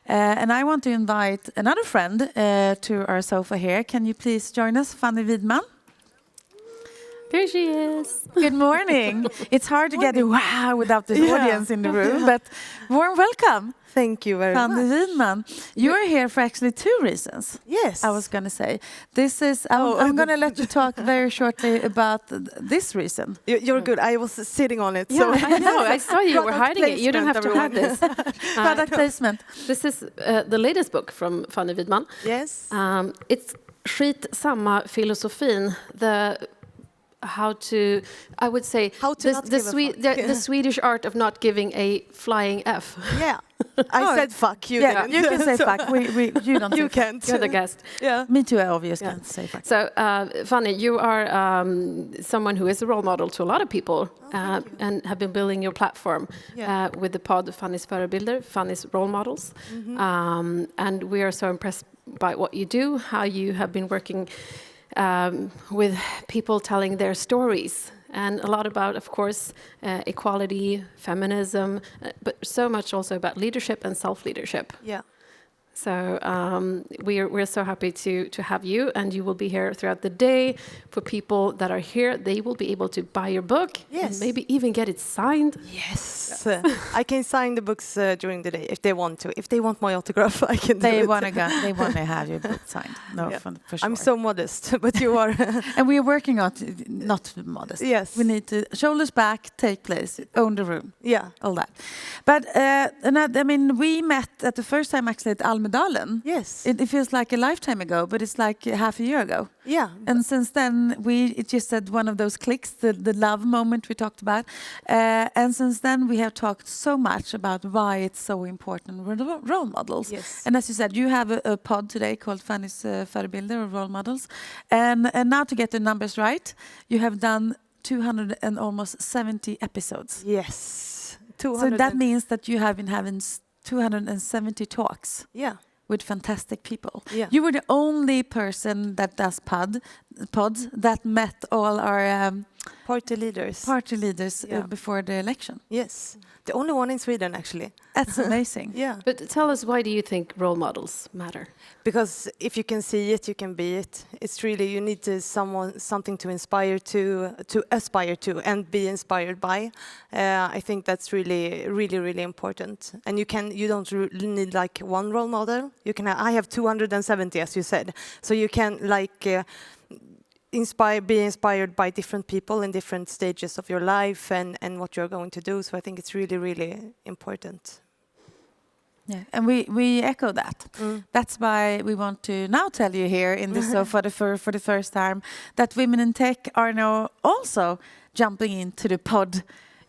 And I want to invite another friend to our sofa here. Can you please join us, Fanny Widman? There she is. Good morning. It's hard to get a wow without the audience in the room, but warm welcome. Thank you very much. Fanny Widman. You are here for actually two reasons. Yes. I was going to say. This is, I'm going to let you talk very shortly about this reason. You're good. I was sitting on it. Yeah, So I know. I saw you were hiding it. You don't have to have this. Product placement. This is the latest book from Fanny Widman. Yes. It's skit samma filosofin. How to the Swedish art of not giving a flying F. Yeah. I said fuck. You yeah, didn't. you can say fuck. You don't. You can't. You're the guest. Yeah. Me too. I obviously can't say fuck. So, Fanny, you are someone who is a role model to a lot of people and have been building your platform with the pod Fannys Förebilder, Fannys role models. And we are so impressed by what you do, how you have been working with people telling their stories, and a lot about, of course, equality, feminism, but so much also about leadership and self-leadership. Yeah. So we're so happy to have you, and you will be here throughout the day. For people that are here, they will be able to buy your book, and maybe even get it signed. Yes, I can sign the books during the day if they want to. If they want my autograph, I can. They want to have your book signed. No, for sure. I'm so modest, but you are. And we are working on not modest. Yes, we need to shoulders back, take place, own the room. Yeah, all that. But I mean, we met at the first time actually at Almedalen. Yes, it feels like a lifetime ago, but it's like half a year ago. Yeah, and since then it just had one of those clicks, the love moment we talked about, and since then we have talked so much about why it's so important with role models. Yes. And as you said, you have a pod today called Fannys Förebilder, or role models, and now to get the numbers right, you have done 270 episodes. Yes, 200. So that means that you have been having 270 talks. Yeah. With fantastic people. Yeah. You were the only person that does pods that met all our party leaders before the election. Yes, the only one in Sweden, actually. That's amazing. Yeah. But tell us, why do you think role models matter? Because if you can see it, you can be it. It's really, you need something to inspire to aspire to, and be inspired by. I think that's really, really, really important. And you don't need like one role model. You can. I have 270, as you said. So you can like. Be inspired by different people in different stages of your life and what you're going to do. So I think it's really, really important. Yeah, and we echo that. That's why we want to now tell you here in this for the first time that women in tech are now also jumping into the pod.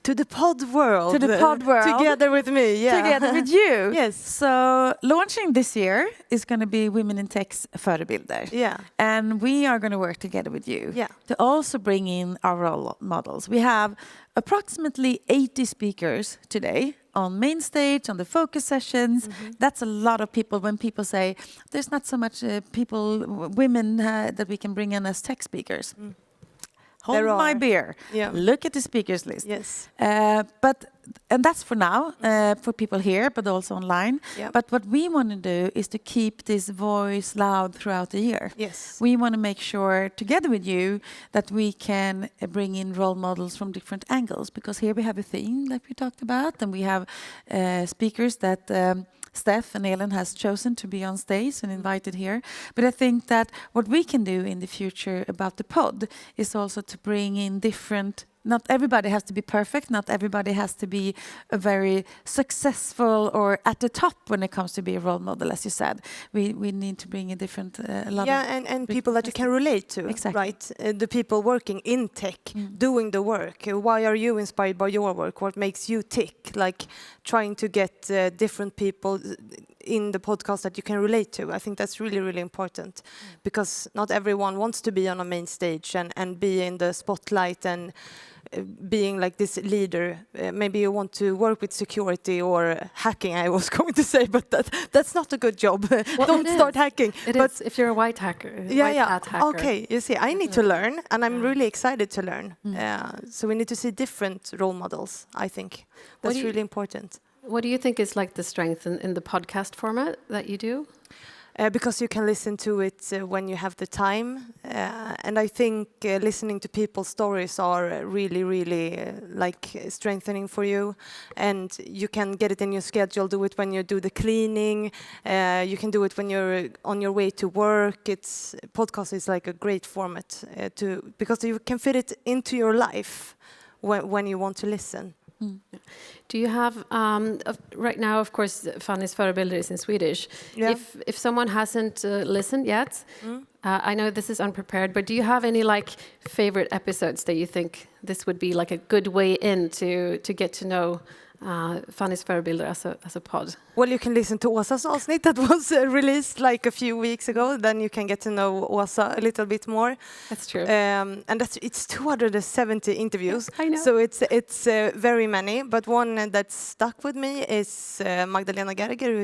To the pod world. To the pod world. Together with me, yeah. Together with you. Yes. So launching this year is going to be Women in Tech's Förebilder. Yeah. And we are going to work together with you to also bring in our role models. We have approximately 80 speakers today on main stage, on the focus sessions. That's a lot of people. When people say there's not so much women that we can bring in as tech speakers. Hold my beer. Yeah. Look at the speakers list. Yes. And that's for now, for people here, but also online. Yep. But what we want to do is to keep this voice loud throughout the year. Yes. We want to make sure, together with you, that we can bring in role models from different angles. Because here we have a theme that we talked about, and we have speakers that Steph and Elin has chosen to be on stage and invited here. But I think that what we can do in the future about the pod is also to bring in different. Not everybody has to be perfect. Not everybody has to be a very successful or at the top when it comes to be a role model, as you said. We need to bring a different and people that you can relate to. Exactly. Right? The people working in tech, doing the work. Why are you inspired by your work? What makes you tick? Like trying to get different people in the podcast that you can relate to. I think that's really, really important because not everyone wants to be on a main stage and be in the spotlight and being like this leader. Maybe you want to work with security or hacking, I was going to say, but that's not a good job. Well, don't start hacking. It is if you're a white hacker. Hat hacker. Okay, you see, I need to learn, and I'm really excited to learn. So we need to see different role models, I think. That's really important. What do you think is like the strength in the podcast format that you do? Because you can listen to it when you have the time. And I think listening to people's stories are really, really like strengthening for you. And you can get it in your schedule, do it when you do the cleaning. You can do it when you're on your way to work. Podcast is like a great format because you can fit it into your life when you want to listen. Mm. Do you have right now? Of course, Fannys Förebilder is in Swedish. Yeah. If someone hasn't listened yet, I know this is unprepared, but do you have any like favorite episodes that you think this would be like a good way in to get to know Fannys Förebilder as a pod? Well, you can listen to Åsa's avsnitt that was released like a few weeks ago. Then you can get to know Åsa a little bit more. That's true. And it's 270 interviews. I know. So it's very many. But one that stuck with me is Magdalena Gerger, who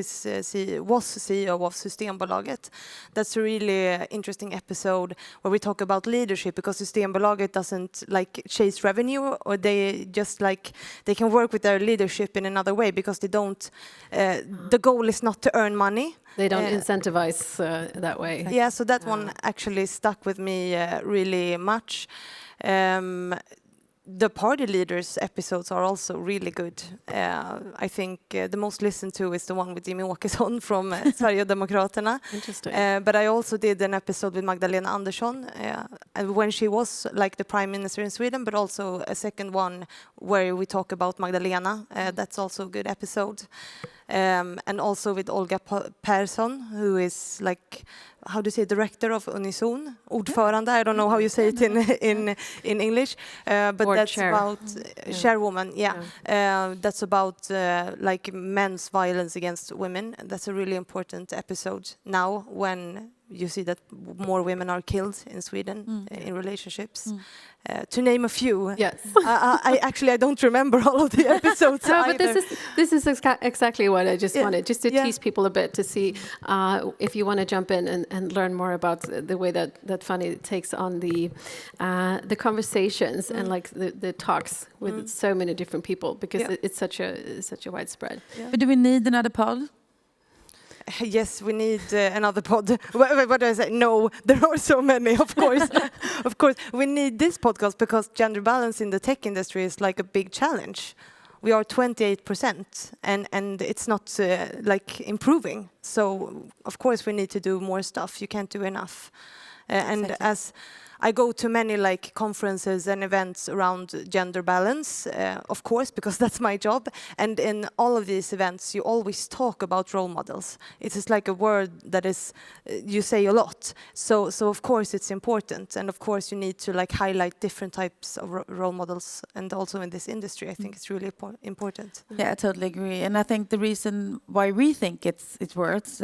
was CEO of Systembolaget. That's a really interesting episode where we talk about leadership, because Systembolaget doesn't like chase revenue, or they just like they can work with their leadership in another way, because they don't. The goal is not to earn money. They don't incentivize that way. Yeah, so that one actually stuck with me really much. The party leaders episodes are also really good. I think the most listened to is the one with Jimmy Åkesson from Sverigedemokraterna. Interesting. But I also did an episode with Magdalena Andersson when she was like the prime minister in Sweden, but also a second one where we talk about Magdalena. That's also a good episode. And also with Olga Persson, who is like, how do you say, director of Unison, ordförande. I don't know how you say it in English, but Board that's chair. about chairwoman. Yeah, that's about like men's violence against women. That's a really important episode now when you see that more women are killed in Sweden in relationships. To name a few. Yes. I don't remember all of the episodes. No, but this is exactly what I just wanted, just to tease people a bit, to see if you want to jump in and learn more about the way that Fanny takes on the conversations and like the talks with so many different people, because it's such a widespread. Yeah. But do we need another pod? Yes, we need another pod. What do I say? No, there are so many, of course. Of course, we need this podcast because gender balance in the tech industry is like a big challenge. We are 28%, and it's not like improving. So, of course, we need to do more stuff. You can't do enough. And Exactly. as I go to many like conferences and events around gender balance, of course, because that's my job. And in all of these events, you always talk about role models. It is like a word that is you say a lot. So of course it's important, and of course you need to like highlight different types of role models. And also in this industry, I think it's really important. Yeah, I totally agree. And I think the reason why we think it's worth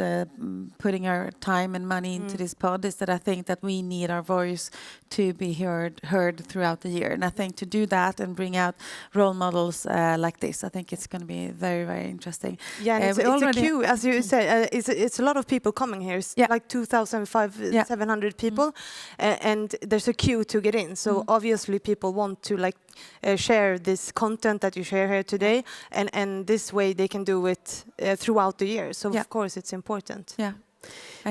putting our time and money into this pod is that I think that we need our voice to be heard throughout the year. And I think to do that and bring out role models like this, I think it's going to be very, very interesting. Yeah, and it's a queue, as you said. It's a lot of people coming here. It's like 2,700 people, and there's a queue to get in. So obviously people want to like share this content that you share here today, and this way they can do it throughout the year. So of course it's important. Yeah.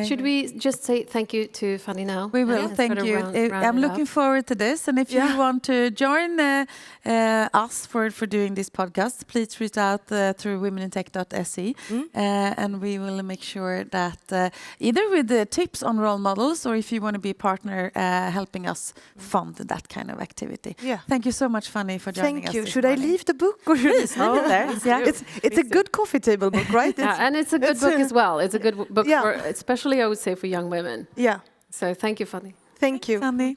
Should we just say thank you to Fanny now? We will, thank you. I'm looking forward to this. And if you want to join us for doing this podcast, please reach out through womenintech.se, and we will make sure that either with the tips on role models, or if you want to be a partner helping us fund that kind of activity. Yeah. Thank you so much, Fanny, for joining us. Thank you. Should I leave the book, or should please leave it there? Yeah. It's a good coffee table book, right? And it's a good book as well. It's a good book for, especially I would say, for young women. Yeah. So thank you, Fanny. Thank you. Fanny.